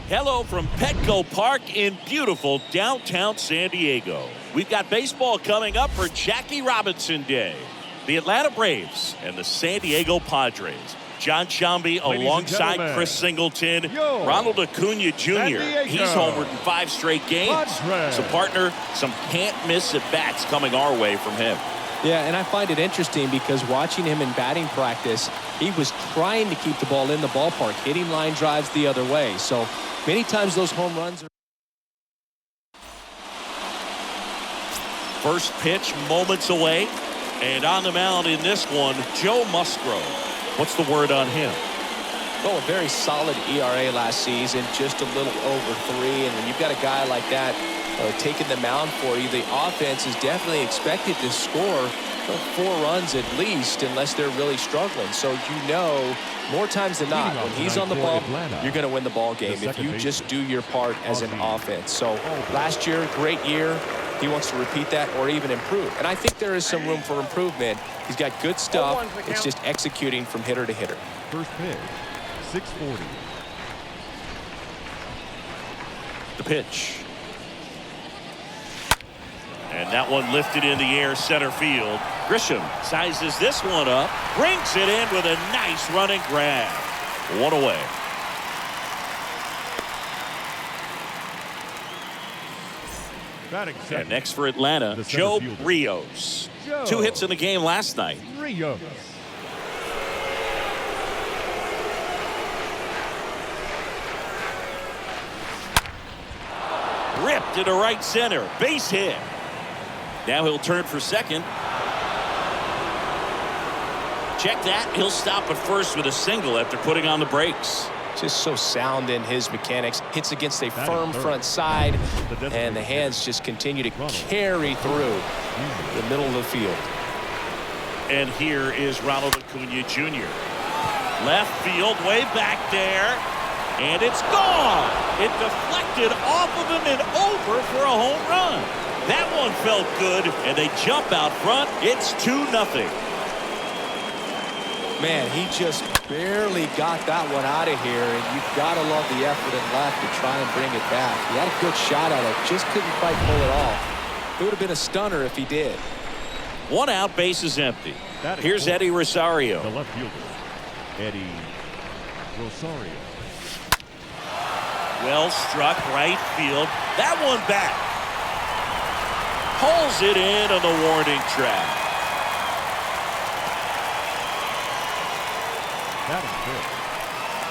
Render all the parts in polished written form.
Hello from Petco Park in beautiful downtown San Diego. We've got baseball coming up for Jackie Robinson Day. The Atlanta Braves and the San Diego Padres. John Sciambi alongside Chris Singleton. Ronald Acuna Jr. He's homered in 5 straight games. So, partner, some can't-miss at-bats coming our way from him. Yeah, and I find it interesting because watching him in batting practice, he was trying to keep the ball in the ballpark, hitting line drives the other way. So many times those home runs are... First pitch moments away. And on the mound in this one, Joe Musgrove. What's the word on him? Oh, a very solid ERA last season, just a little over 3. And when you've got a guy like that taking the mound for you, the offense is definitely expected to score 4 runs at least, unless they're really struggling. So you know, more times than not, when he's on the ball, you're going to win the ball game if you just do your part as an offense. So last year, great year. He wants to repeat that or even improve. And I think there is some room for improvement. He's got good stuff. It's just executing from hitter to hitter. First pitch, 640. The pitch. And that one lifted in the air center field. Grisham sizes this one up, brings it in with a nice running grab. 1 away. And next for Atlanta, Joe Rios. 2 hits in the game last night. Rios. Ripped into right center. Base hit. Now he'll turn for second. Check that. He'll stop at first with a single after putting on the brakes. Just so sound in his mechanics. Hits against a firm front side, and the hands just continue to carry through the middle of the field. And here is Ronald Acuna Jr. Left field, way back there, and it's gone. It deflected off of him and over for a home run. That one felt good, and they jump out front. It's 2-0. Man, he just barely got that one out of here, and you've got to love the effort and left to try and bring it back. He had a good shot at it, just couldn't quite pull it off. It would have been a stunner if he did. 1 out, base is empty. Here's Eddie Rosario. The left fielder, Eddie Rosario. Well struck right field. That one back. Pulls it in on the warning track.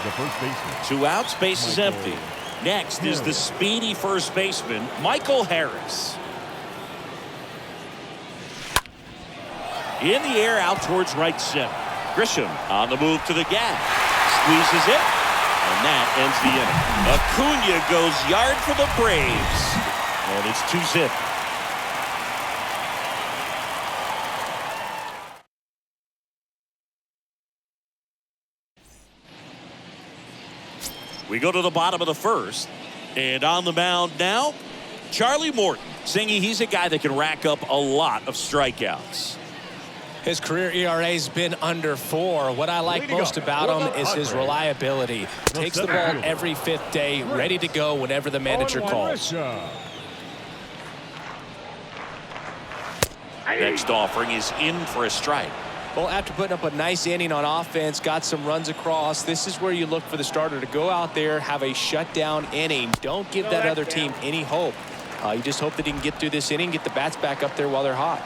The first baseman. 2 outs, base is empty. Next is the speedy first baseman, Michael Harris. In the air, out towards right center. Grisham on the move to the gap. Squeezes it, and that ends the inning. Acuna goes yard for the Braves. And it's 2-0. We go to the bottom of the first. And on the mound now, Charlie Morton. Singy, he's a guy that can rack up a lot of strikeouts. His career ERA's been under 4. What I like most about him is his reliability. Takes the ball every 5th day, ready to go whenever the manager calls. Next offering is in for a strike. Well, after putting up a nice inning on offense, got some runs across, this is where you look for the starter to go out there, have a shutdown inning. Don't give that other team any hope. You just hope that he can get through this inning, get the bats back up there while they're hot.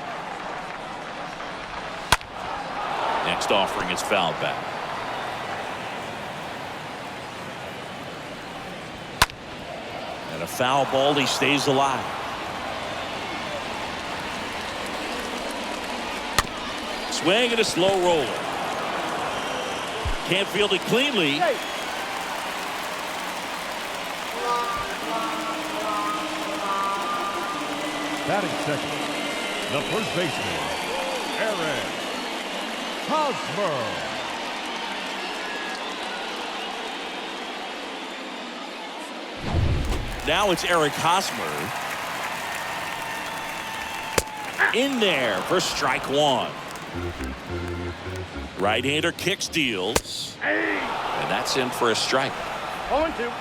Next offering is fouled back. And a foul ball, he stays alive. Swing and a slow roller. Can't field it cleanly. Batting second, the first baseman, Eric Hosmer. Now it's Eric Hosmer. In there for strike one. Right-hander kicks, deals. And that's in for a strike. 0-2.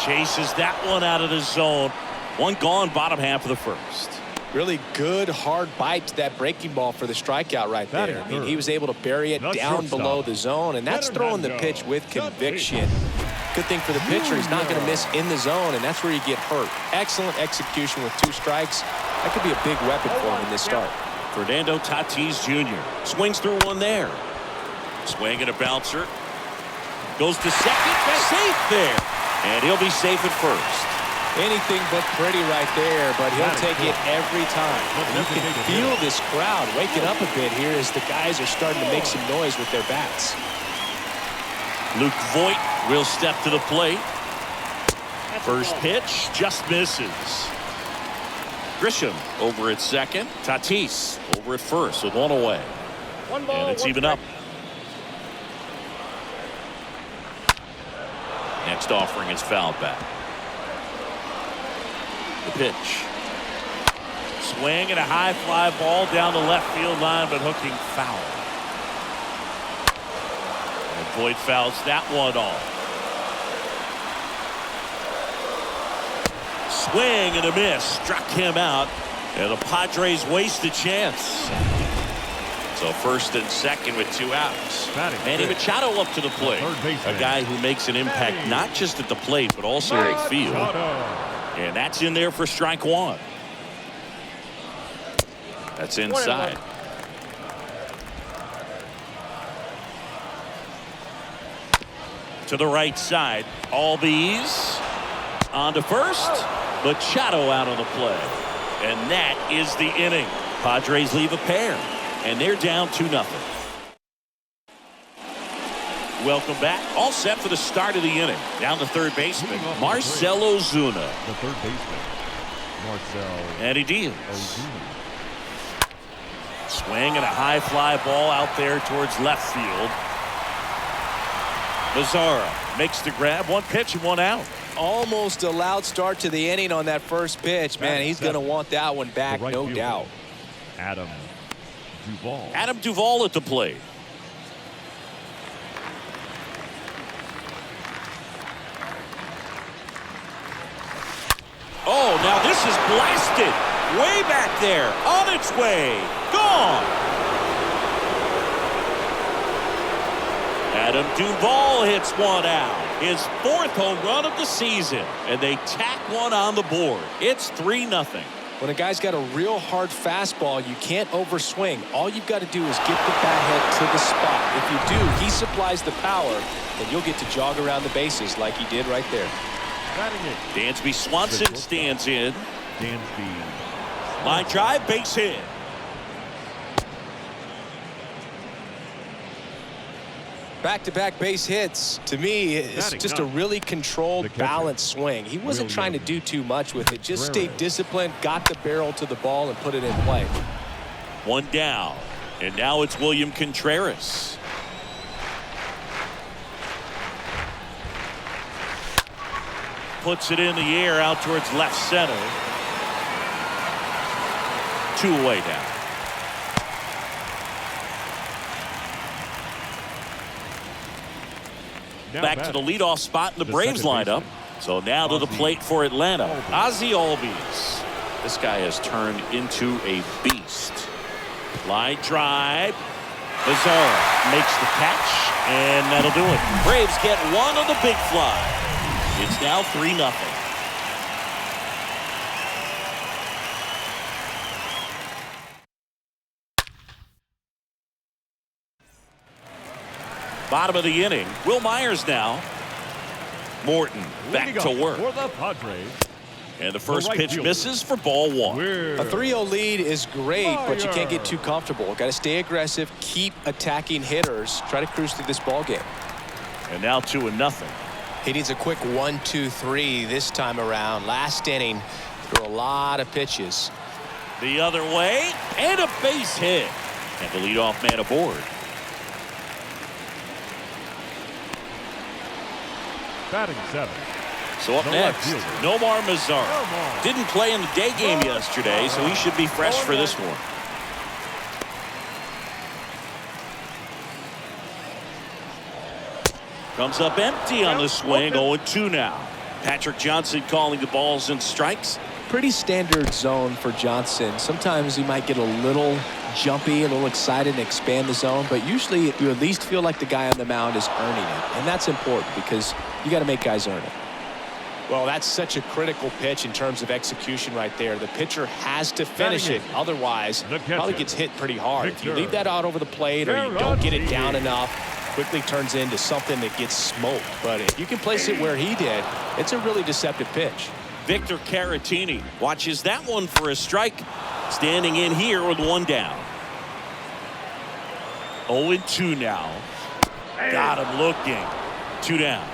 Chases that one out of the zone. One gone, bottom half of the first. Really good hard bite to that breaking ball for the strikeout right there. I mean, he was able to bury it down below the zone, and that's throwing the pitch with conviction. Good thing for the pitcher, he's not going to miss in the zone, and that's where you get hurt. Excellent execution with 2 strikes. That could be a big weapon for him in this start. Fernando Tatis Jr. swings through one there. Swing and a bouncer. Goes to second. Safe there. And he'll be safe at first. Anything but pretty right there, but he'll take it every time. You can feel this crowd waking up a bit here as the guys are starting to make some noise with their bats. Luke Voit will step to the plate. First pitch just misses. Grisham over at second. Tatis over at first with one away. And it's even up. Next offering is fouled back. The pitch. Swing and a high fly ball down the left field line, but hooking foul. And Voit fouls that one off. Swing and a miss. Struck him out. And the Padres waste a chance. So first and second with 2 outs. Manny Machado up to the plate. A guy who makes an impact not just at the plate, but also in the field. And that's in there for strike one. That's inside. To the right side. Albies on to first. Machado out on the play. And that is the inning. Padres leave a pair. And they're down 2-0. Welcome back. All set for the start of the inning. Down the third baseman, Marcell Ozuna. The third baseman, Marcell. And he deals. Swing and a high fly ball out there towards left field. Mazzara makes the grab. 1 pitch and 1 out. Almost a loud start to the inning on that first pitch. Man, he's going to want that one back, no doubt. Adam Duvall. Adam Duvall at the plate. Oh, now this is blasted. Way back there. On its way. Gone. Adam Duvall hits one out. His 4th home run of the season. And they tack one on the board. It's 3-0. When a guy's got a real hard fastball, you can't overswing. All you've got to do is get the bat head to the spot. If you do, he supplies the power, and you'll get to jog around the bases like he did right there. Dansby Swanson stands in. Dansby. Line drive, base hit. Back-to-back base hits, to me, it's just a really controlled, balanced swing. He wasn't trying to do too much with it. Just stayed disciplined, got the barrel to the ball, and put it in play. 1 down. And now it's William Contreras. puts it in the air out towards left center. 2 away now. Back to the leadoff spot in the Braves lineup. So now to the plate for Atlanta, Ozzie Albies. This guy has turned into a beast. Line drive. Mazzara makes the catch, and that'll do it. Braves get one on the big fly. It's now 3-0. Bottom of the inning. Will Myers now. Morton back to work. For the Padres. And the first pitch misses for ball 1. A 3-0 lead is great, but you can't get too comfortable. Got to stay aggressive, keep attacking hitters, try to cruise through this ball game. And now 2-0. He needs a quick 1-2-3 this time around. Last inning, threw a lot of pitches. The other way, and a base hit. And the leadoff man aboard. Batting 7. So up next, Nomar Mazzara. Didn't play in the day game yesterday, so he should be fresh for this one. Comes up empty on the swing, 0-2 now. Patrick Johnson calling the balls and strikes. Pretty standard zone for Johnson. Sometimes he might get a little jumpy, a little excited and expand the zone, but usually you at least feel like the guy on the mound is earning it, and that's important because you got to make guys earn it. Well, that's such a critical pitch in terms of execution right there. The pitcher has to finish it. Otherwise, probably gets hit pretty hard. If you leave that out over the plate or you don't get it down enough, quickly turns into something that gets smoked. But if you can place it where he did, it's a really deceptive pitch. Victor Caratini watches that one for a strike. Standing in here with 1 down. 0-2 now. Got him looking. 2 down.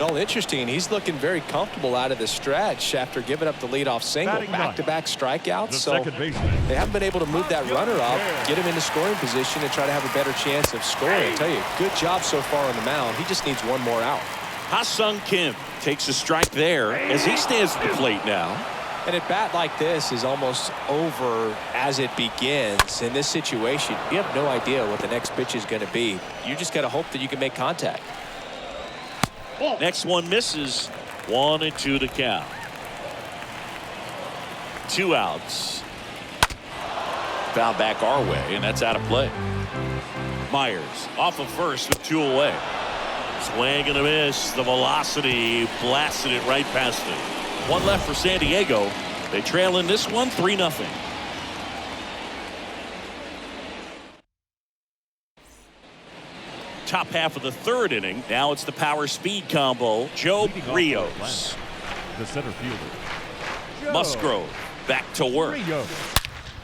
Well, interesting. He's looking very comfortable out of the stretch after giving up the leadoff single. Back-to-back strikeouts. So they haven't been able to move that runner up, get him into scoring position, and try to have a better chance of scoring. I tell you, good job so far on the mound. He just needs one more out. Ha-Sung Kim takes a strike there as he stands at the plate now. And at bat like this is almost over as it begins. In this situation, you have no idea what the next pitch is going to be. You just got to hope that you can make contact. Next one misses. 1-2 the count. 2 outs. Foul back our way, and that's out of play. Myers off of first with 2 away. Swing and a miss. The velocity blasted it right past it. 1 left for San Diego. They trail in this one 3-0. Top half of the 3rd inning. Now it's the power speed combo. Joe Rios. The center fielder. Musgrove back to work.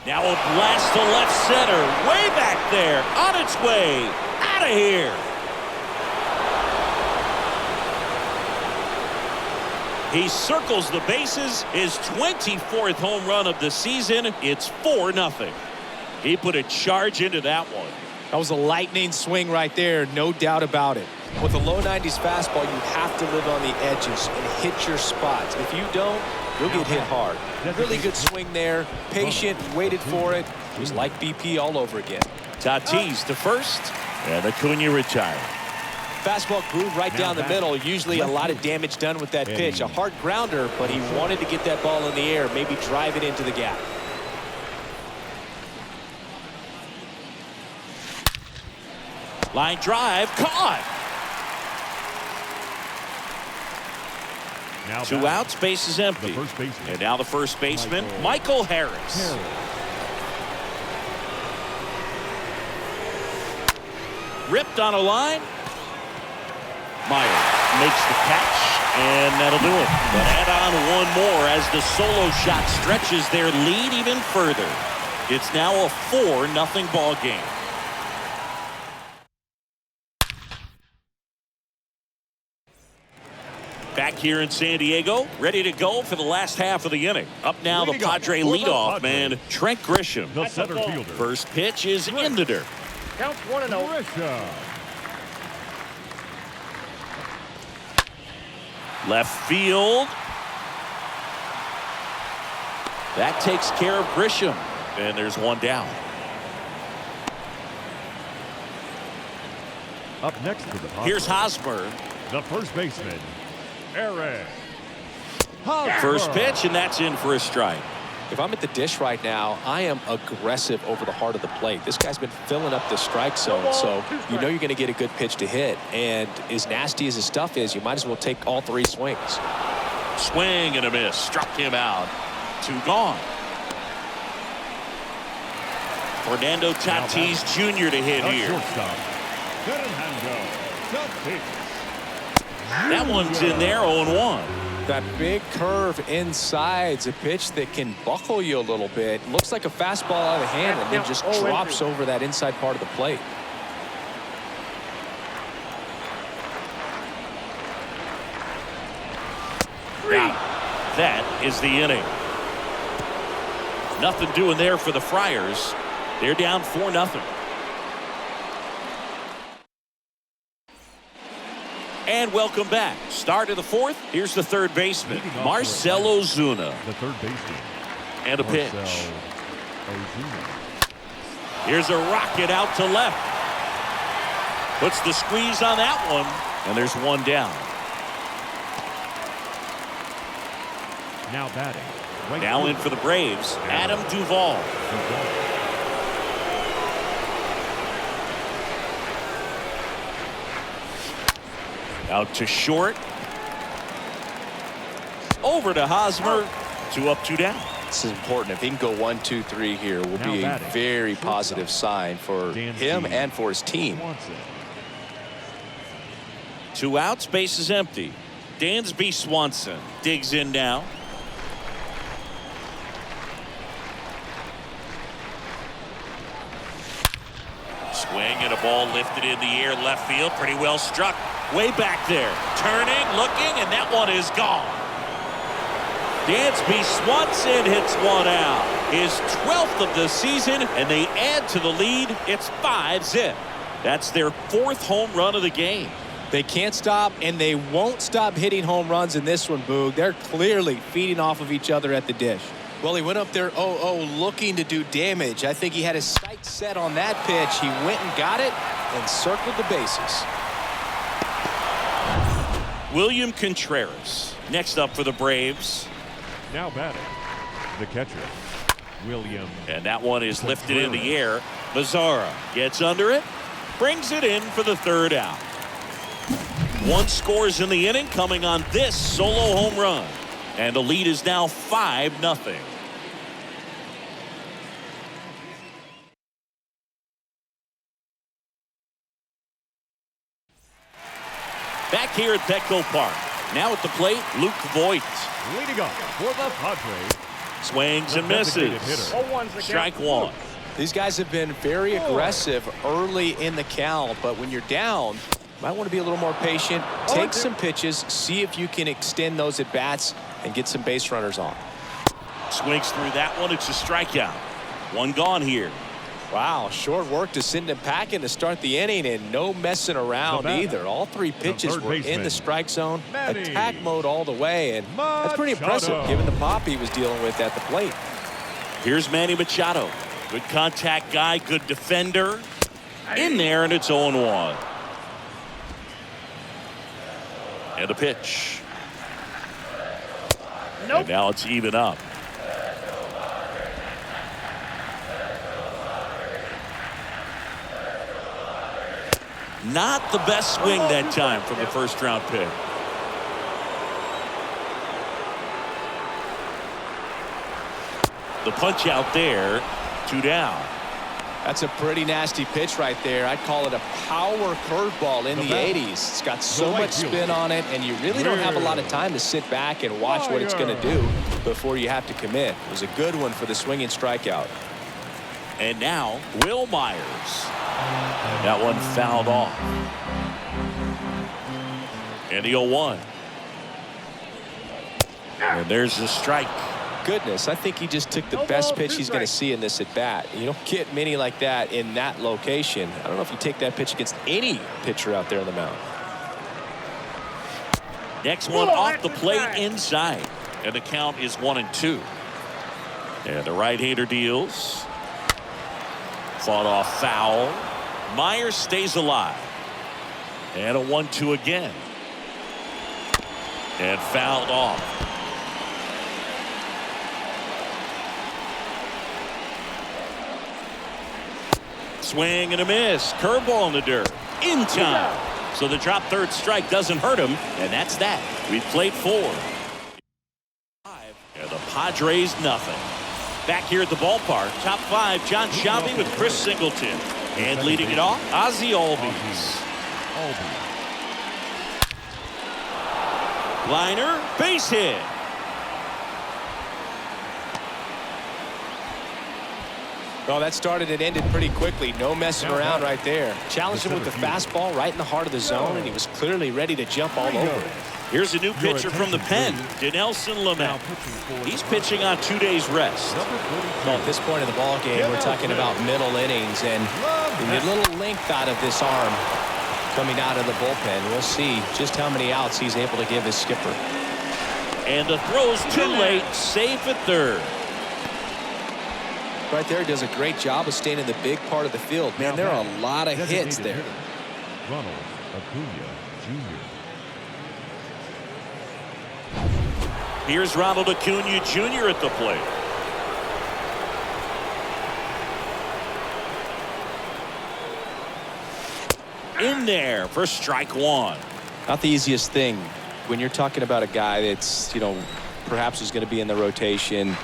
Now a blast to left center. Way back there. On its way. Out of here. He circles the bases. His 24th home run of the season. It's 4-0. He put a charge into that one. That was a lightning swing right there, no doubt about it. With a low 90s fastball, you have to live on the edges and hit your spots. If you don't, you'll get hit hard. Really good swing there. Patient, waited for it. It was like BP all over again. Tatis to first, and Acuna retired. Fastball groove right down the middle. Usually a lot of damage done with that pitch. A hard grounder, but he wanted to get that ball in the air, maybe drive it into the gap. Line drive, caught. Now 2 outs, base is empty. And now the first baseman, Michael Harris. Ripped on a line. Myers makes the catch, and that'll do it. But add on 1 more as the solo shot stretches their lead even further. It's now a 4-0 ball game. Back here in San Diego, ready to go for the last half of the inning. Up now the Padre leadoff man, Trent Grisham. The center fielder. First pitch is in the dirt. Count 1-0. Left field. That takes care of Grisham. And there's one down. Up next for the Padres, Here's Hosmer. the first baseman, Eric. First pitch, and that's in for a strike. If I'm at the dish right now, I am aggressive over the heart of the plate. This guy's been filling up the strike zone, so you know you're going to get a good pitch to hit. And as nasty as his stuff is, you might as well take all 3 swings. Swing and a miss. Struck him out. 2 gone. Fernando Tatis Jr. to hit The here. shortstop, Fernando Tatis. That one's in there, 0-1. That big curve inside's a pitch that can buckle you a little bit. Looks like a fastball out of the hand and then just drops over that inside part of the plate. That is the inning. Nothing doing there for the Friars. They're down 4-0. And welcome back. Start of the 4th. Here's the third baseman, Marcell Ozuna. The third baseman. And a pitch. Ozuna. Here's a rocket out to left. Puts the squeeze on that one. And there's one down. Now batting. Right Now in fielder, for the Braves, Adam Duvall. Out to short. Over to Hosmer. 2 up, 2 down. This is important. If he can go 1, 2, 3 here, will be a very positive sign for him and for his team. Swanson. 2 outs, base is empty. Dansby Swanson digs in now. Swing and a ball lifted in the air, left field, pretty well struck. Way back there, turning, looking, and that one is gone. Dansby Swanson hits one out. His 12th of the season, and they add to the lead. It's 5-zip. That's their 4th home run of the game. They can't stop, and they won't stop hitting home runs in this one, Boog. They're clearly feeding off of each other at the dish. Well, he went up there 0-0 looking to do damage. I think he had his sights set on that pitch. He went and got it and circled the bases. William Contreras next up for the Braves. Now batting. The catcher, William. And that one is lifted in the air. Mazzara gets under it, brings it in for the 3rd out. 1 scores in the inning coming on this solo home run. And the lead is now 5-0. Back here at Petco Park. Now at the plate, Luke Voigt. Leading up for the Padres. Swings and misses. Strike 1. These guys have been very aggressive early in the count, but when you're down, you might want to be a little more patient. Take some pitches, see if you can extend those at bats and get some base runners on. Swings through that one. It's a strikeout. 1 gone here. Wow, short work to send him packing to start the inning, and no messing around either. All 3 pitches were in the strike zone, attack mode all the way, and that's pretty impressive given the pop he was dealing with at the plate. Here's Manny Machado. Good contact guy, good defender. In there, and it's 0-1. And the pitch. And now it's even up. Not the best swing that time from the 1st round pick. The punch out there, 2 down. That's a pretty nasty pitch right there. I'd call it a power curveball in the 80s. It's got so much spin on it, and you really don't have a lot of time to sit back and watch what it's going to do before you have to commit. It was a good one for the swinging strikeout. And now, Will Myers. That one fouled off. And the 0-1. And there's the strike. Goodness, I think he just took the best pitch he's going to see in this at bat. You don't get many like that in that location. I don't know if you take that pitch against any pitcher out there on the mound. Next one off the plate inside. And the count is 1-2. And the right-hander deals. Fought off foul. Myers stays alive. And a 1-2 again. And fouled off. Swing and a miss. Curveball in the dirt. In time. So the drop third strike doesn't hurt him. And that's that. We've played 4. And the Padres nothing. Back here at the ballpark. Top 5, John Shelby with Chris Singleton. And leading it off, Ozzie Albies. Liner, base hit. Well, that started and ended pretty quickly. No messing around right there. Challenged him with the fastball right in the heart of the zone, and he was clearly ready to jump all over it. Here's a new pitcher from the pen, Dinelson Lamet. He's pitching on 2 days rest. Well, at this point in the ball game, we're talking about middle innings, and you get a little length out of this arm coming out of the bullpen. We'll see just how many outs he's able to give his skipper. And the throw's too late, safe at third. Right there, does a great job of staying in the big part of the field. Man, there are a lot of hits there. Ronald Acuna Jr. Here's Ronald Acuna Jr. at the plate. In there for strike 1. Not the easiest thing when you're talking about a guy that's, perhaps is going to be in the rotation,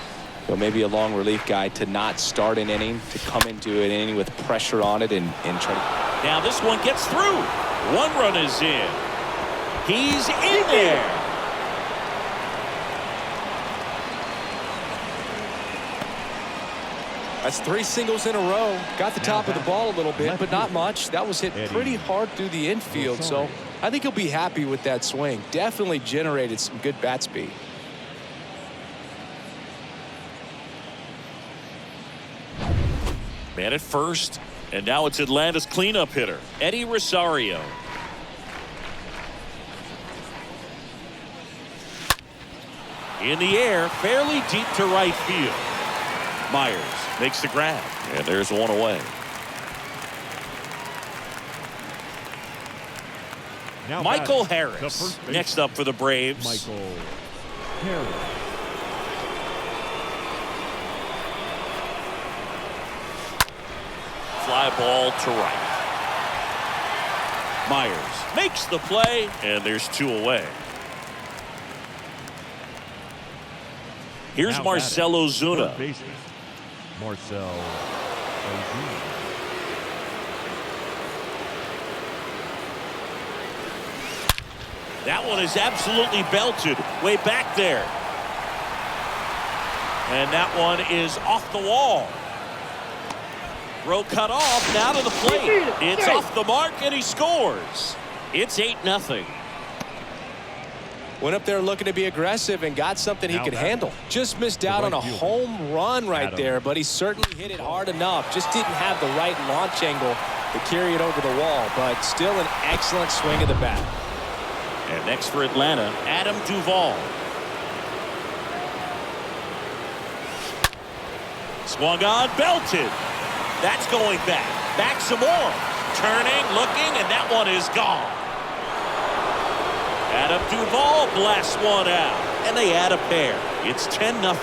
maybe a long relief guy, to not start an inning, to come into an inning with pressure on it and try to. Now this one gets through. 1 run is in. He's in there. That's 3 singles in a row. Got the top of the ball a little bit, but not much. That was hit pretty hard through the infield, so I think he'll be happy with that swing. Definitely generated some good bat speed. Man at first, and now it's Atlanta's cleanup hitter, Eddie Rosario. In the air, fairly deep to right field. Myers makes the grab, and there's 1 away. Now Michael batting, Harris next up for the Braves. Michael Harris. Fly ball to right. Myers makes the play, and there's 2 away. Here's Now Marcell batting, Ozuna. third baseman, Marcell Ozuna. That one is absolutely belted way back there. And that one is off the wall. Throw cut off, now to the plate. It's off the mark, and he scores. It's 8-0. Went up there looking to be aggressive and got something he could handle. Just missed out on a home run right there, but he certainly hit it hard enough. Just didn't have the right launch angle to carry it over the wall, but still an excellent swing of the bat. And next for Atlanta, Adam Duvall. Swung on, belted. That's going back. Back some more. Turning, looking, and that one is gone. Adam Duvall blasts one out, and they add a pair. It's 10-0.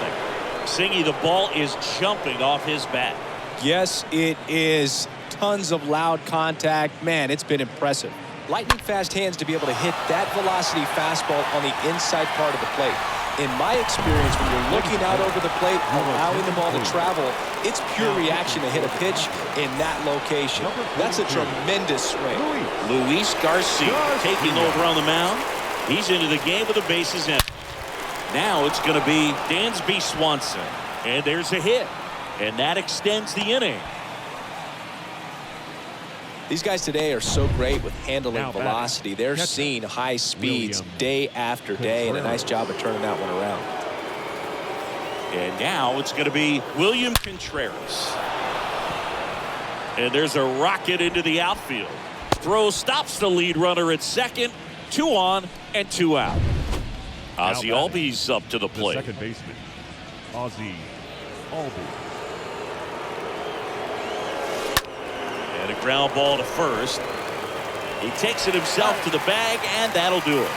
Singy, the ball is jumping off his bat. Yes, it is. Tons of loud contact. Man, it's been impressive. Lightning fast hands to be able to hit that velocity fastball on the inside part of the plate. In my experience, when you're looking out over the plate, allowing the ball to travel, it's pure reaction to hit a pitch in that location. That's a tremendous swing. Luis Garcia taking over on the mound. He's into the game with the bases empty. Now it's going to be Dansby Swanson. And there's a hit. And that extends the inning. These guys today are so great with handling velocity. They're seeing high speeds day after day, and a nice job of turning that one around. And now it's going to be William Contreras. And there's a rocket into the outfield. Throw stops the lead runner at second. 2 on, And 2 out. Ozzie Now Albies up to the the plate. second baseman, Ozzie Albies. And a ground ball to first. He takes it himself to the bag, and that'll do it.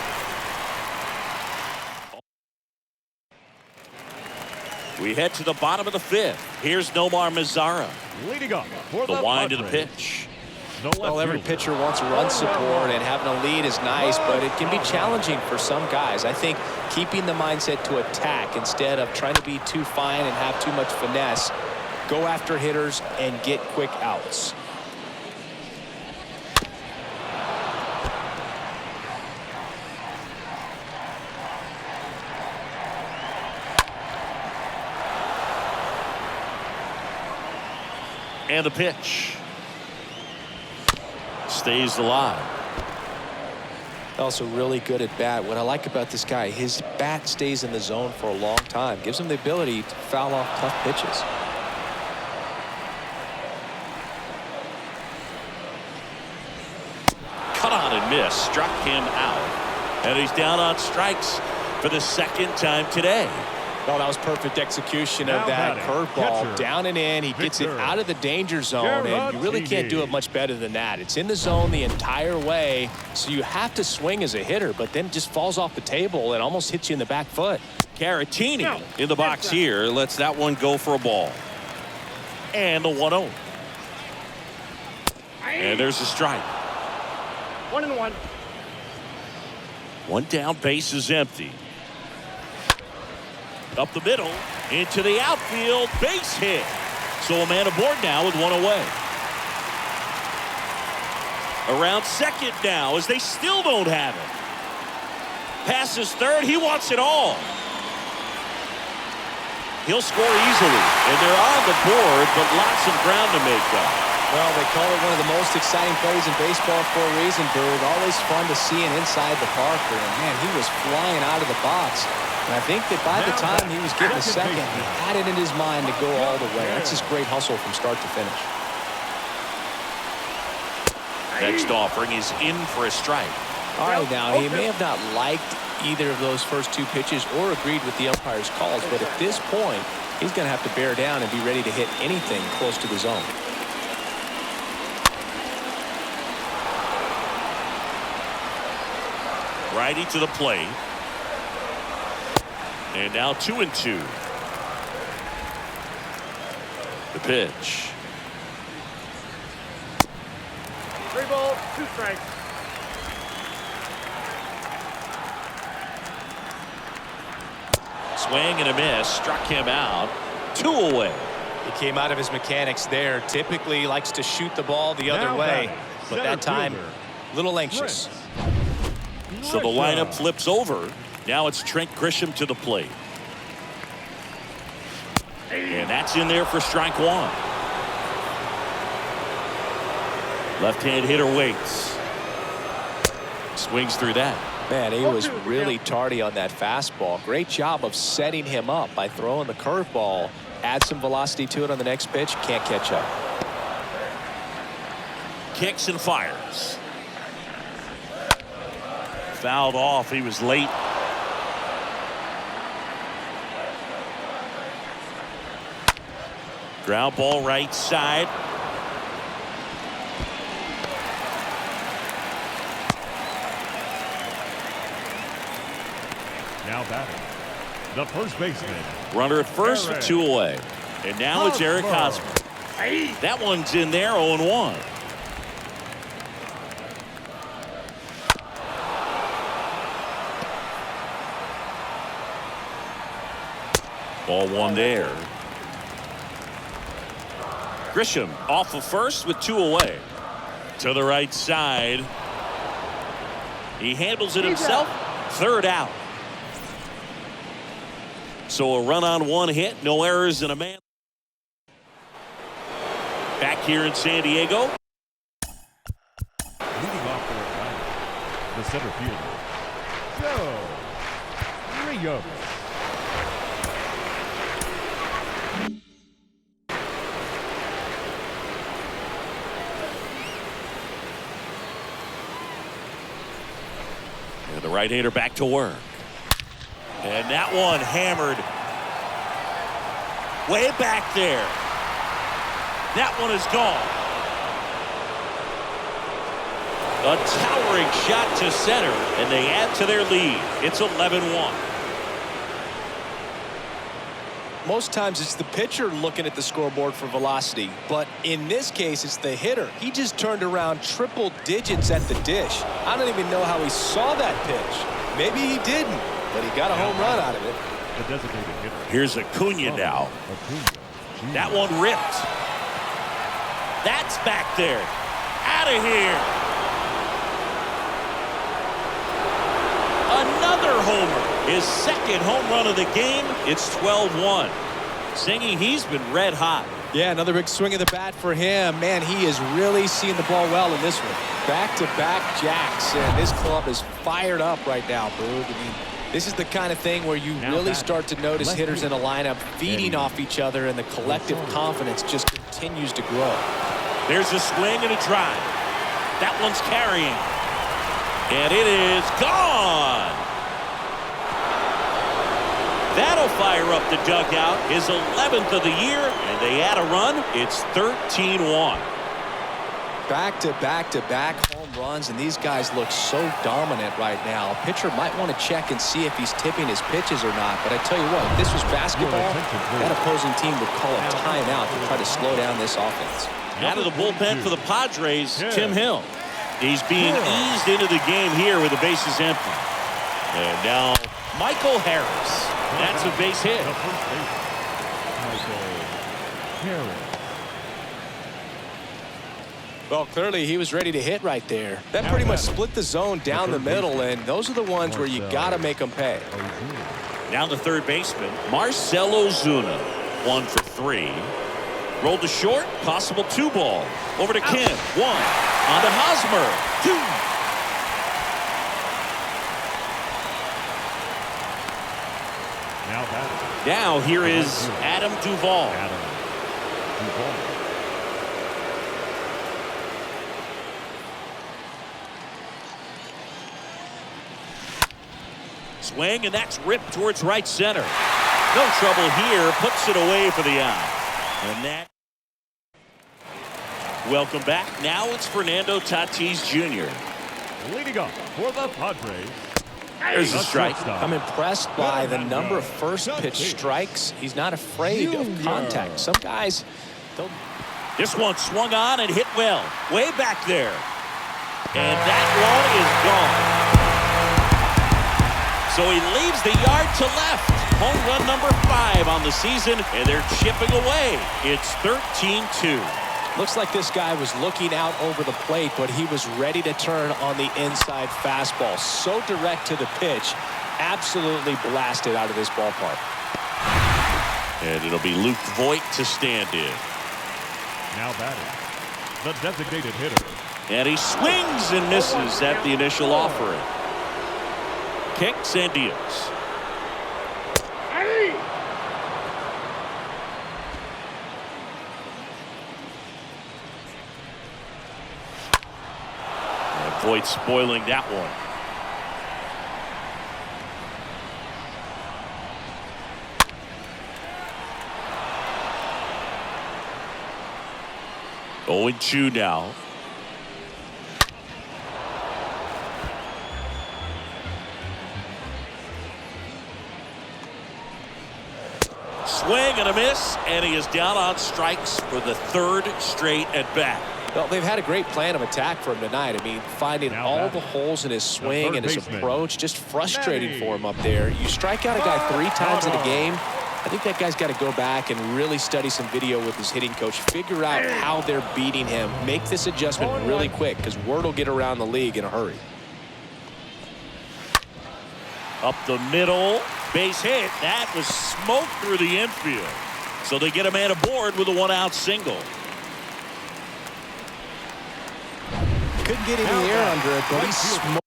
We head to the bottom of the 5th. Here's Nomar Mazara. Leading up for The wind of the Padres, pitch. the left Well, every fielder, pitcher wants run support, and having a lead is nice, but it can be challenging for some guys. I think keeping the mindset to attack instead of trying to be too fine and have too much finesse, go after hitters and get quick outs. And the pitch. Stays alive. Also really good at bat. What I like about this guy, his bat stays in the zone for a long time. Gives him the ability to foul off tough pitches. Cut on and miss. Struck him out. And he's down on strikes for the 2nd time today. Well, that was perfect execution Now of that batting, curveball. catcher, Down and in. He gets it Victor out of the danger zone, and you really can't do it much better than that. It's in the zone the entire way, so you have to swing as a hitter, but then it just falls off the table and almost hits you in the back foot. Caratini in the box here. Lets that one go for a ball. And the 1-0. And there's a strike. 1-1. One down, base is empty. Up the middle, into the outfield, base hit. So a man aboard now with 1 away. Around second now as they still don't have it. Passes third, he wants it all. He'll score easily, and they're on the board, but lots of ground to make up. Well, they call it one of the most exciting plays in baseball for a reason, Bird. Always fun to see an inside the Parker, and man, he was flying out of the box. And I think that by the time he was getting a second, he had it in his mind to go all the way. That's just great hustle from start to finish. Next offering is in for a strike. All right, now, he may have not liked either of those first 2 pitches or agreed with the umpire's calls, but at this point, he's going to have to bear down and be ready to hit anything close to the zone. Righty to the plate. And now 2-2. The pitch. 3 balls, 2 strikes. Swing and a miss. Struck him out. 2 away. He came out of his mechanics there. Typically he likes to shoot the ball the other Now way, batting, but center that time, fielder, a little anxious. So the lineup flips over. Now it's Trent Grisham to the plate. And that's in there for strike 1. Left-hand hitter waits. Swings through that. Man, he was really tardy on that fastball. Great job of setting him up by throwing the curveball. Add some velocity to it on the next pitch. Can't catch up. Kicks and fires. Fouled off. He was late. Ground ball right side. Now batting, the first baseman, Runner at first for Eric 2 away. And now it's Eric Hosmer. Hosmer. That one's in there, 0-1. Ball 1 there. Grisham off of first with 2 away. To the right side. He handles it himself. 3rd out. So a run on 1 hit, no errors and a man. Back here in San Diego. Leading off for Atlanta, the center fielder, Joe Rios. And the right right-hander back to work. And that one hammered way back there. That one is gone. A towering shot to center, and they add to their lead. It's 11-1. Most times it's the pitcher looking at the scoreboard for velocity, but in this case it's the hitter. He just turned around triple digits at the dish. I don't even know how he saw that pitch. Maybe he didn't, but he got a home run out of it. The designated hitter. Here's Acuna now. Acuna. That one ripped. That's back there. Out of here. Another homer. His second home run of the game. It's 12-1. Singing, he's been red hot. Yeah, another big swing of the bat for him. Man, he is really seeing the ball well in this one. Back-to-back jacks, and this club is fired up right now, Boog. I mean, this is the kind of thing where you really start to notice hitters in a lineup feeding off each other, and the collective confidence just continues to grow. There's a swing and a drive. That one's carrying. And it is gone. That'll fire up the dugout. His 11th of the year, and they add a run. It's 13-1. Back-to-back-to-back home runs, and these guys look so dominant right now. A pitcher might want to check and see if he's tipping his pitches or not. But I tell you what, if this was basketball, that opposing team would call a timeout to try to slow down this offense. Out of the bullpen for the Padres, Tim Hill. He's being eased into the game here with the bases empty. And now Michael Harris. That's a base hit. Well, clearly he was ready to hit right there. That pretty much split the zone down the middle, and those are the ones where you got to make them pay. Now the third baseman, Marcell Ozuna. 1 for 3. Rolled to short, possible 2 ball. Over to Kim. 1. On to Hosmer. 2. Now here is Adam Duvall. Swing, and that's ripped towards right center. No trouble here. Puts it away for the out. And that. Welcome back. Now it's Fernando Tatis Jr. Leading up for the Padres. There's a strike. I'm impressed by the number of first pitch strikes. He's not afraid of contact. Some guys don't. This one swung on and hit well. Way back there. And that one is gone. So he leaves the yard to left. Home run number 5 on the season, and they're chipping away. It's 13-2. Looks like this guy was looking out over the plate, but he was ready to turn on the inside fastball. So direct to the pitch. Absolutely blasted out of this ballpark. And it'll be Luke Voit to stand in. Now batting, the designated hitter. And he swings and misses at the initial offering. Kicks and deals. Voit spoiling that one. Oh, and 2 now. Swing and a miss, and he is down on strikes for the 3rd straight at bat. Well, they've had a great plan of attack for him tonight. I mean, finding all the holes in his swing and his approach, just frustrating for him up there. You strike out a guy 3 times in a game, I think that guy's got to go back and really study some video with his hitting coach, figure out how they're beating him, make this adjustment really quick, because word will get around the league in a hurry. Up the middle, base hit. That was smoked through the infield. So they get a man aboard with a 1-out single. Couldn't get any air under it, but he smoked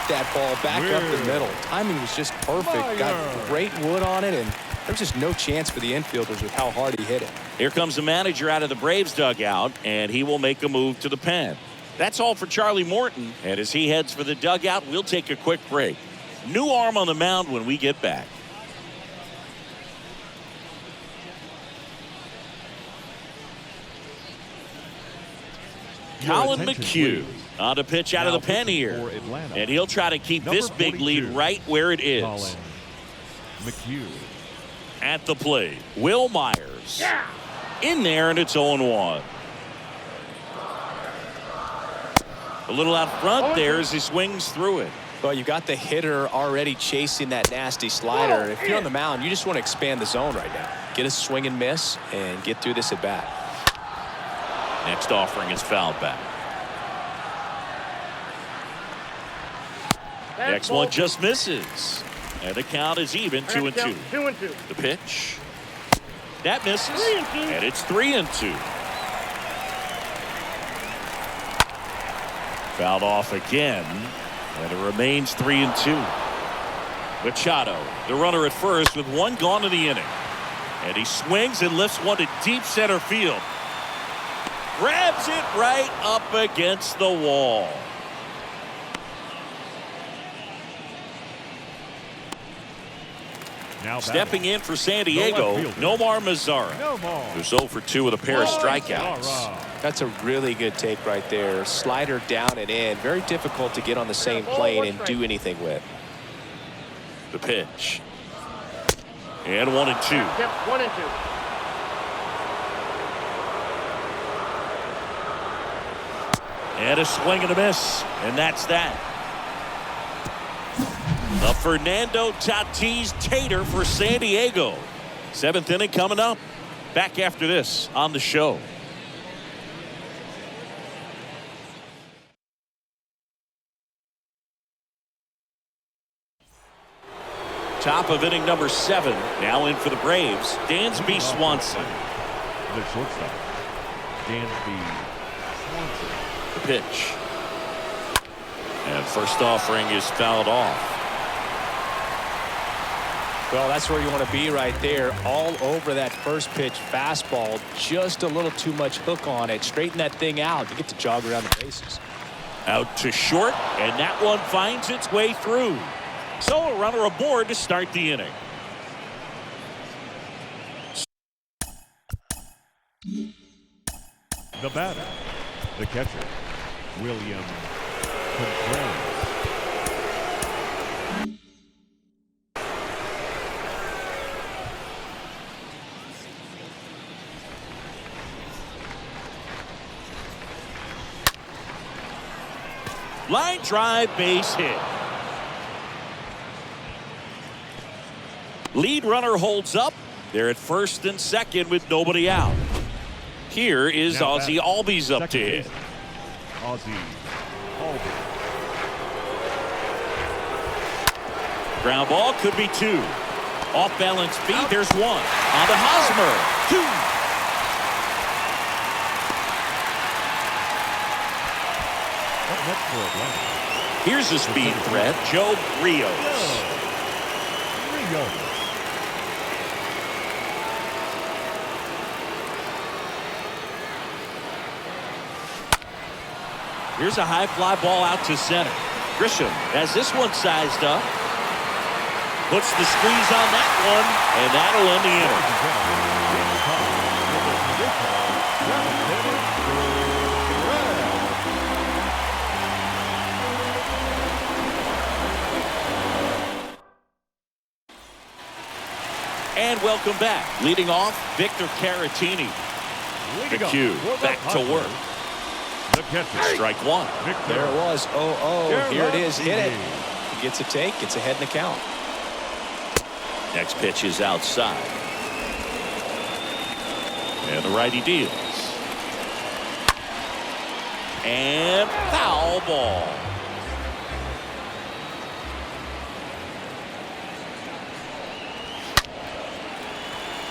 that ball back up the middle. Timing was just perfect. Got great wood on it, and there's just no chance for the infielders with how hard he hit it. Here comes the manager out of the Braves dugout, and he will make a move to the pen. That's all for Charlie Morton. And as he heads for the dugout, we'll take a quick break. New arm on the mound when we get back. Colin McHugh on to pitch out of the pen here. And he'll try to keep this big lead right where it is. Colin McHugh. At the plate, Will Myers. In there, and it's 0-1. A little out front there as he swings through it. Well, you got the hitter already chasing that nasty slider. If you're on the mound, you just want to expand the zone right now. Get a swing and miss and get through this at bat. Next offering is fouled back. Next one just misses. And the count is even, 2-2. 2-2. The pitch. That misses. And it's 3-2. Fouled off again. And it remains 3-2. Machado, the runner at first with one gone in the inning. And he swings and lifts one to deep center field. Grabs it right up against the wall. Now stepping in for San Diego, Nomar Mazara. Who's 0 for 2 with a pair of strikeouts. That's a really good take right there. Slider down and in. Very difficult to get on the same plane and do anything with. The pitch. And 1-2. Yep, 1-2. And a swing and a miss. And that's that. The Fernando Tatis Tater for San Diego. 7th inning coming up. Back after this on the show. Top of inning number 7. Now in for the Braves, Dansby Swanson. The shortstop, Dansby Swanson. The pitch. And first offering is fouled off. Well, that's where you want to be right there. All over that first pitch fastball. Just a little too much hook on it. Straighten that thing out. You get to jog around the bases. Out to short, and that one finds its way through. So a runner aboard to start the inning. The batter, the catcher, William Contreras. Line drive, base hit. Lead runner holds up. They're at first and second with nobody out. Here is Now Ozzie Albies up to hit. Ozzie Albies. Ground ball could be 2. Off balance feet. There's 1. On to Hosmer. 2. Here's a speed threat, Joe Rios. Here's a high fly ball out to center. Grisham has this one sized up. Puts the squeeze on that one, and that'll end the inning. And welcome back. Leading off, Victor Caratini. McHugh back to work. The catcher. Strike 1. Victor. There it was. 0-0. Here it is. Hit it. He gets a take. Gets ahead in the count. Next pitch is outside. And the righty deals. And foul ball.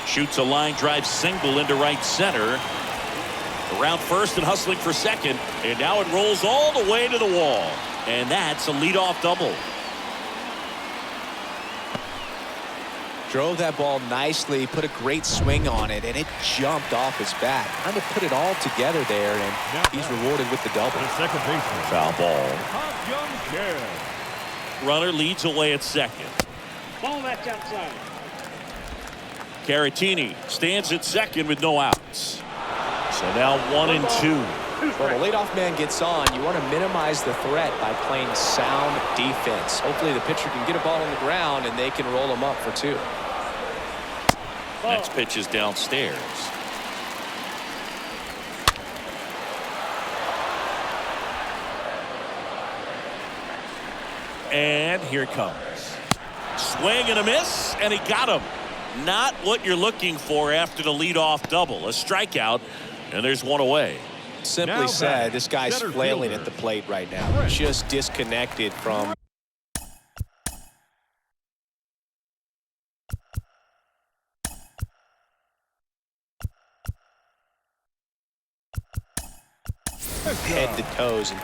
Shoots a line drive single into right center. Around first and hustling for second. And now it rolls all the way to the wall. And that's a leadoff double. Drove that ball nicely, put a great swing on it, and it jumped off his bat. Trying to put it all together there, and he's rewarded with the double. The second baseman. Foul ball. Young Kid. Runner leads away at second. Ball that's outside. Caratini stands at second with no outs. So now 1-2. Well, the leadoff man gets on. You want to minimize the threat by playing sound defense. Hopefully the pitcher can get a ball on the ground and they can roll him up for 2. Next pitch is downstairs. And here it comes. Swing and a miss, and he got him. Not what you're looking for after the leadoff double. A strikeout, and there's one away. Simply said, this guy's flailing at the plate right now. Just disconnected from. Head to toes. In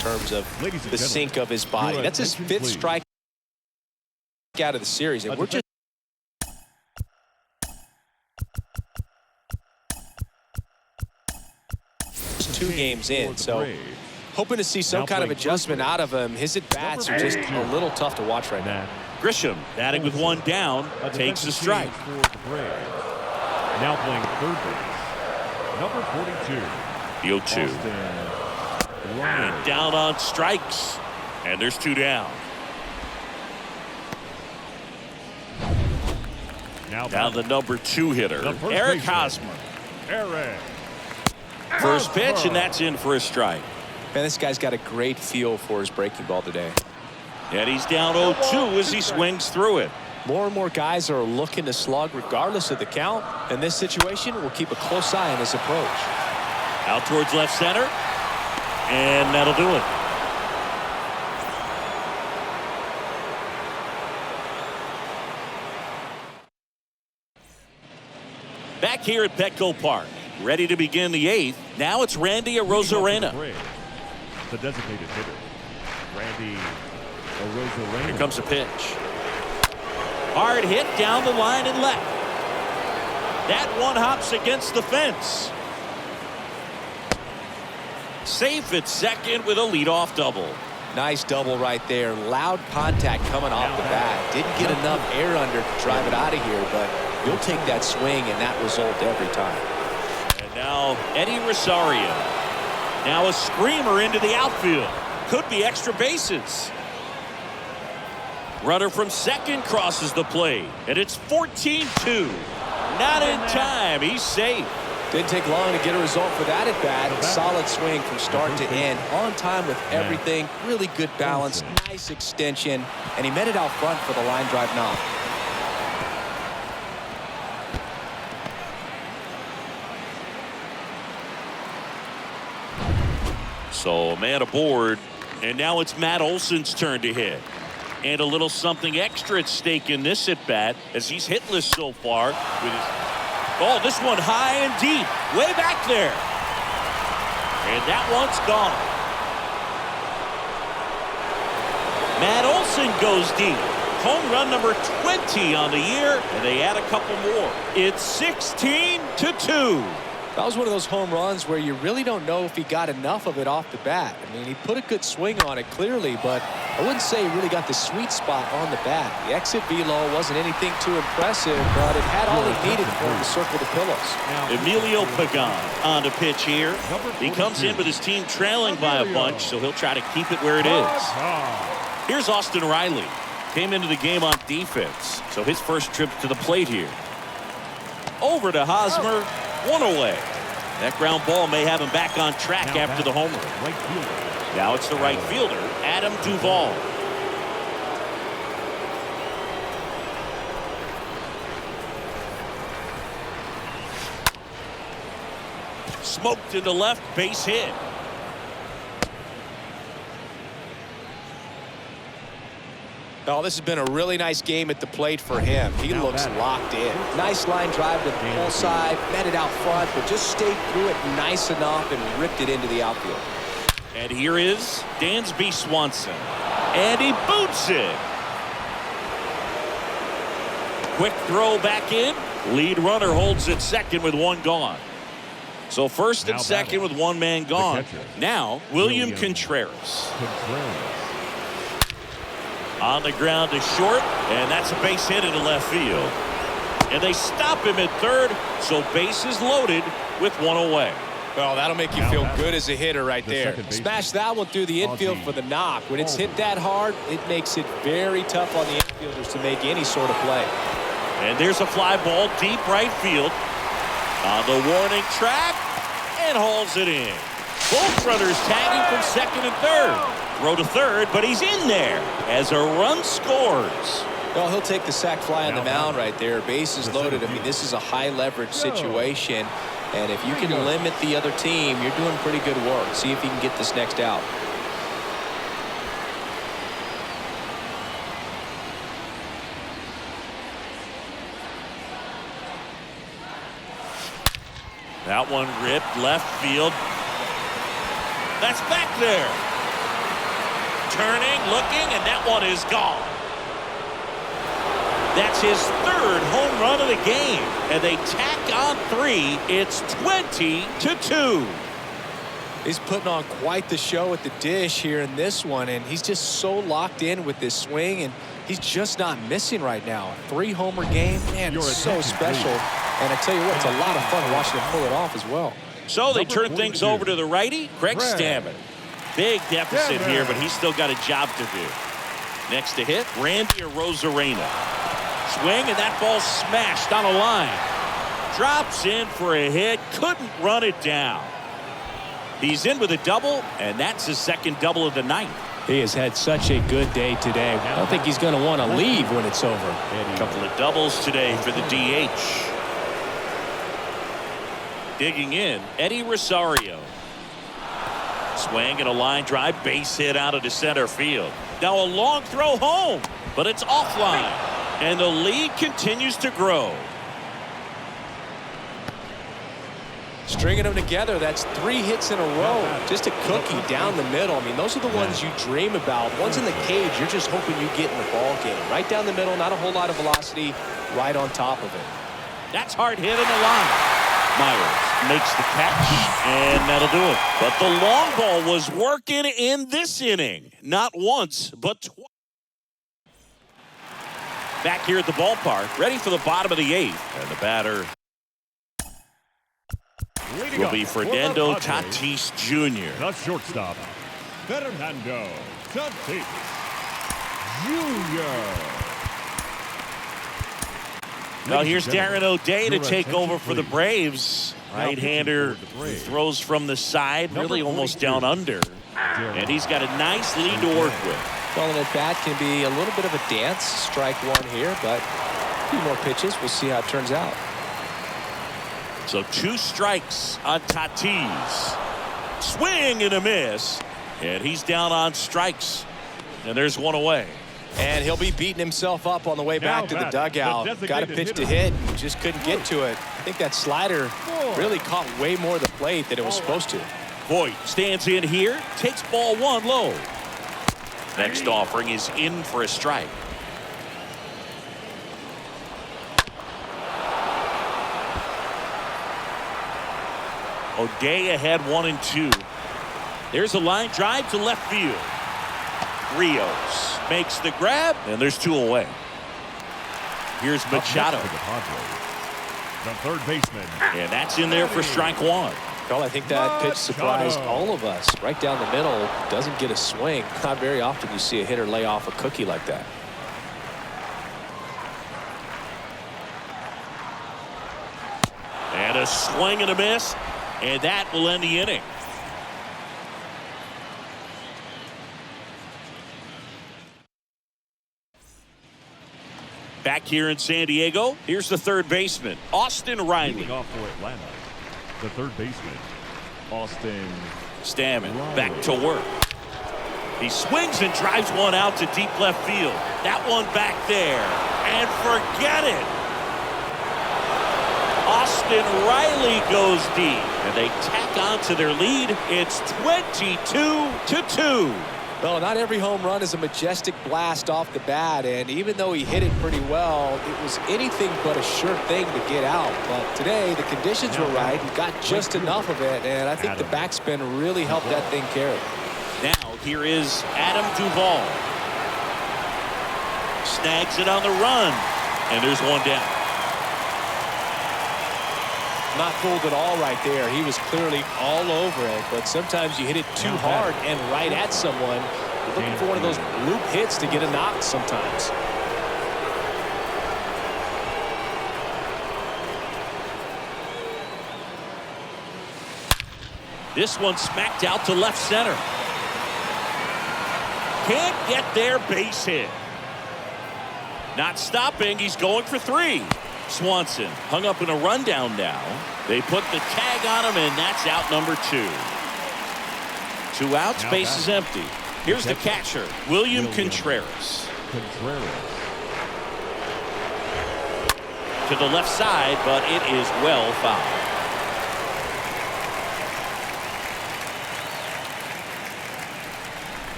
terms of the sink of his body. That's his 5th strike out of the series. And we're just 2 games in, so hoping to see some kind of adjustment out of him. His at-bats are just a little tough to watch right now. Grisham, batting with 1 down, takes a strike. Now playing third base, number 42. The 0-2. And down on strikes, and there's 2 down. Now the number 2 hitter, Eric Hosmer. First pitch, and that's in for a strike. Man, this guy's got a great feel for his breaking ball today. And he's down 0-2 as he swings through it. More and more guys are looking to slug regardless of the count. In this situation, we'll keep a close eye on his approach. Out towards left center. And that'll do it. Back here at Petco Park, ready to begin the 8th. Now it's Randy Arozarena. The designated hitter, Randy Arozarena. Here comes the pitch. Hard hit down the line and left. That one hops against the fence. Safe at second with a leadoff double. Nice double right there. Loud contact coming off the bat. Didn't get enough air under to drive it out of here, but you'll take that swing and that result every time. And now Eddie Rosario. Now a screamer into the outfield. Could be extra bases. Runner from second crosses the plate, and it's 14-2. Not in time. He's safe. Didn't take long to get a result for that at bat. Solid swing from start to end. On time with everything. Really good balance. Nice extension. And he met it out front for the line drive knock. So a man aboard. And now it's Matt Olson's turn to hit. And a little something extra at stake in this at bat as he's hitless so far with his. Oh, this one high and deep, way back there. And that one's gone. Matt Olson goes deep. Home run number 20 on the year, and they add a couple more. It's 16-2. That was one of those home runs where you really don't know if he got enough of it off the bat. I mean, he put a good swing on it clearly, but I wouldn't say he really got the sweet spot on the bat. The exit velo wasn't anything too impressive, but it had all he needed for him to circle the pillows. Emilio Pagan on the pitch here. He comes in with his team trailing by a bunch, so he'll try to keep it where it is. Here's Austin Riley. Came into the game on defense, so his first trip to the plate here. Over to Hosmer. 1 away. That ground ball may have him back on track after the homer. Now it's the right fielder, Adam Duvall. Smoked to the left, base hit. Oh, this has been a really nice game at the plate for him. He looks locked in. Nice line drive to the pull side, met it out front, but just stayed through it nice enough and ripped it into the outfield. And here is Dansby Swanson. And he boots it. Quick throw back in. Lead runner holds it second with one gone. So first and second with one man gone. Now William Contreras. On the ground to short, and that's a base hit into left field. And they stop him at third, so bases loaded with one away. Well, that'll make you feel good as a hitter right there. Smash that one through the infield for the knock. When it's hit that hard, it makes it very tough on the infielders to make any sort of play. And there's a fly ball deep right field. On the warning track, and hauls it in. Both runners tagging from second and third. Throw to third, but he's in there as a run scores. Well, he'll take the sac fly on the mound right there. Bases loaded. I mean, this is a high leverage situation. And if you can limit the other team, you're doing pretty good work. See if you can get this next out. That one ripped left field. That's back there. Turning, looking, and that one is gone. That's his third home run of the game. And they tack on three. It's 20-2. He's putting on quite the show at the dish here in this one. And he's just so locked in with this swing. And he's just not missing right now. 3-homer game. Man, it's so special. And I tell you what, it's a lot of fun watching him pull it off as well. So they turn things over to the righty, Craig Stammen. Big deficit here, but he's still got a job to do. Next to hit, Randy Arozarena. Swing, and that ball smashed on a line. Drops in for a hit, couldn't run it down. He's in with a double, and that's his second double of the night. He has had such a good day today. I don't think he's going to want to leave when it's over. A couple of doubles today for the DH. Digging in, Eddie Rosario. Swing and a line drive, base hit out into center field. Now a long throw home, but it's offline. And the lead continues to grow. Stringing them together, that's 3 hits in a row. Just a cookie down the middle. I mean, those are the ones you dream about. Ones in the cage, you're just hoping you get in the ball game. Right down the middle, not a whole lot of velocity, right on top of it. That's hard hit in the line. Myers makes the catch, and that'll do it. But the long ball was working in this inning. Not once, but twice. Back here at the ballpark, ready for the bottom of the 8th. And the batter will be Fernando Tatis Jr. The shortstop, Fernando Tatis Jr. Now here's Darren O'Day to take over for the Braves. Right-hander throws from the side, really almost down under. And he's got a nice lead to work with. Well, an at-bat can be a little bit of a dance. Strike one here, but a few more pitches. We'll see how it turns out. So 2 strikes on Tatis. Swing and a miss. And he's down on strikes. And there's one away. And he'll be beating himself up on the way back to the dugout. Got a pitch to hit, just couldn't get to it. I think that slider really caught way more of the plate than it was supposed to. Voit stands in here, takes ball 1 low. Next offering is in for a strike. O'Day ahead 1-2. There's a line drive to left field. Rios makes the grab, and there's 2 away. Here's Machado. The third baseman. And that's in there for strike 1. Well, I think that pitch surprised all of us. Right down the middle, doesn't get a swing. Not very often you see a hitter lay off a cookie like that. And a swing and a miss, and that will end the inning. Back here in San Diego, here's the third baseman, Austin Riley. Leading off for Atlanta, the third baseman, Austin Stammen back to work. He swings and drives one out to deep left field. That one back there, and forget it. Austin Austin Riley goes deep, and they tack on to their lead. It's 22-2. Well, not every home run is a majestic blast off the bat, and even though he hit it pretty well, it was anything but a sure thing to get out. But today, the conditions were right. He got just enough of it, and I think the backspin really helped that thing carry. Now, here is Adam Duvall. Snags it on the run, and there's one down. Not fooled at all right there. He was clearly all over it, but sometimes you hit it too hard and right at someone. You're looking for one of those loop hits to get a knock sometimes. This one smacked out to left center. Can't get there, base hit. Not stopping, he's going for three. Swanson hung up in a rundown now. They put the tag on him, and that's out number 2. 2 outs, base is empty. Here's the catcher, William Contreras. To the left side, but it is well fouled.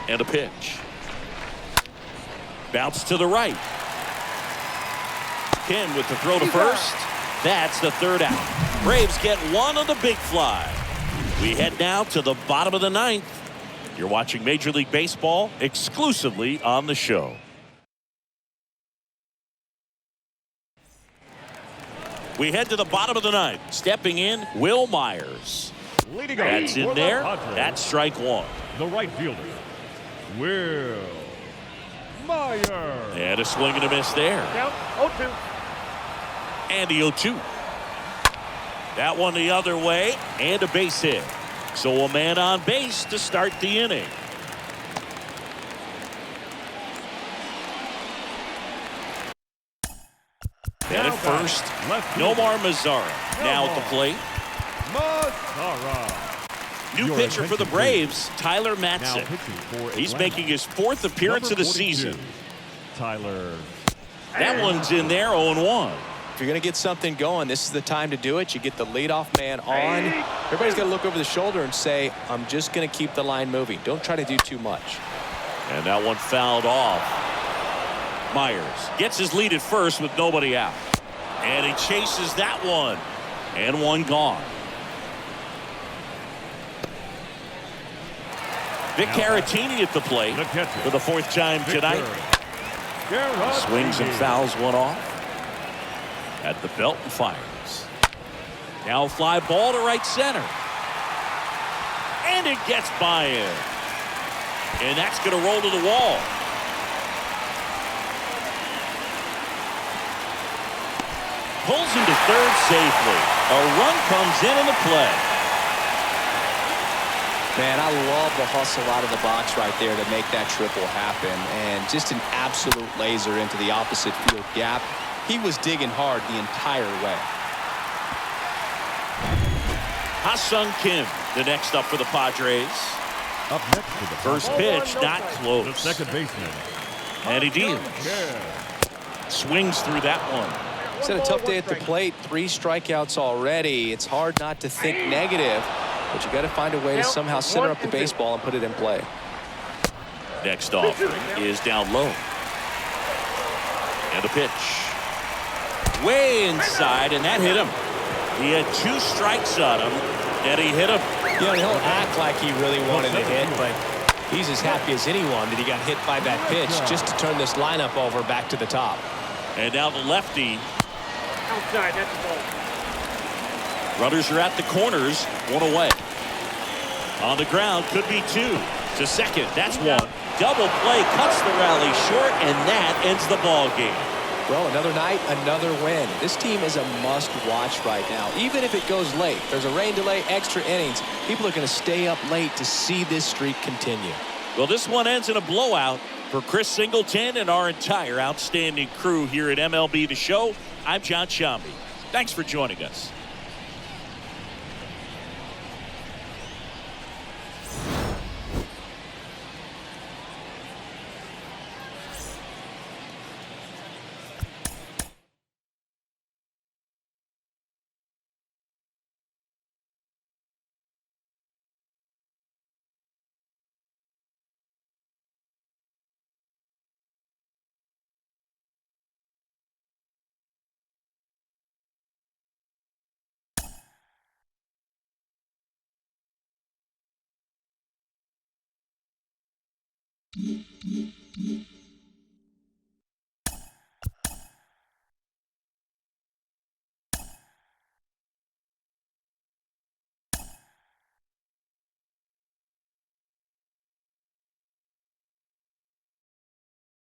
And a pitch. Bounce to the right. Kim with the throw to first. That's the 3rd out. Braves get one on the big fly. We head now to the bottom of the 9th. You're watching Major League Baseball exclusively on the show. We head to the bottom of the 9th. Stepping in, Will Myers. That's in there. That's strike 1. The right fielder, Will Myers. And a swing and a miss there. Count 0-2. And the 0-2. That one the other way, and a base hit. So a man on base to start the inning. And at first, Nomar Mazara now at the plate. New pitcher for the Braves, Tyler Matson. He's making his 4th appearance of the season. Tyler. That one's in there, 0-1. If you're going to get something going, this is the time to do it. You get the leadoff man on. Everybody's got to look over the shoulder and say, I'm just going to keep the line moving. Don't try to do too much. And that one fouled off. Myers gets his lead at first with nobody out. And he chases that one. And one gone. Vic Caratini at the plate for the 4th time tonight. Swings and fouls one off. At the belt and fires. Now a fly ball to right center. And it gets by him. And that's going to roll to the wall. Pulls him to third safely. A run comes in the play. Man, I love the hustle out of the box right there to make that triple happen. And just an absolute laser into the opposite field gap. He was digging hard the entire way. Ha-Sung Kim, the next up for the Padres. Up next to the First pitch, not the close. second baseman, And he deals. Swings through that one. He's had a tough day at the plate. 3 strikeouts already. It's hard not to think negative, but you got to find a way to somehow center up the baseball and put it in play. Next offering is down low. And a pitch. Way inside, and that hit him. He had 2 strikes on him, and he hit him. You know, he'll act like he really wanted to hit, but he's as happy as anyone that he got hit by that pitch just to turn this lineup over back to the top. And now the lefty. Outside, that's the ball. Runners are at the corners, 1 away. On the ground, could be 2. To second, that's 1. Double play cuts the rally short, and that ends the ball game. Well, another night, another win. This team is a must-watch right now. Even if it goes late, there's a rain delay, extra innings. People are going to stay up late to see this streak continue. Well, this one ends in a blowout. For Chris Singleton and our entire outstanding crew here at MLB The Show, I'm John Shambi. Thanks for joining us.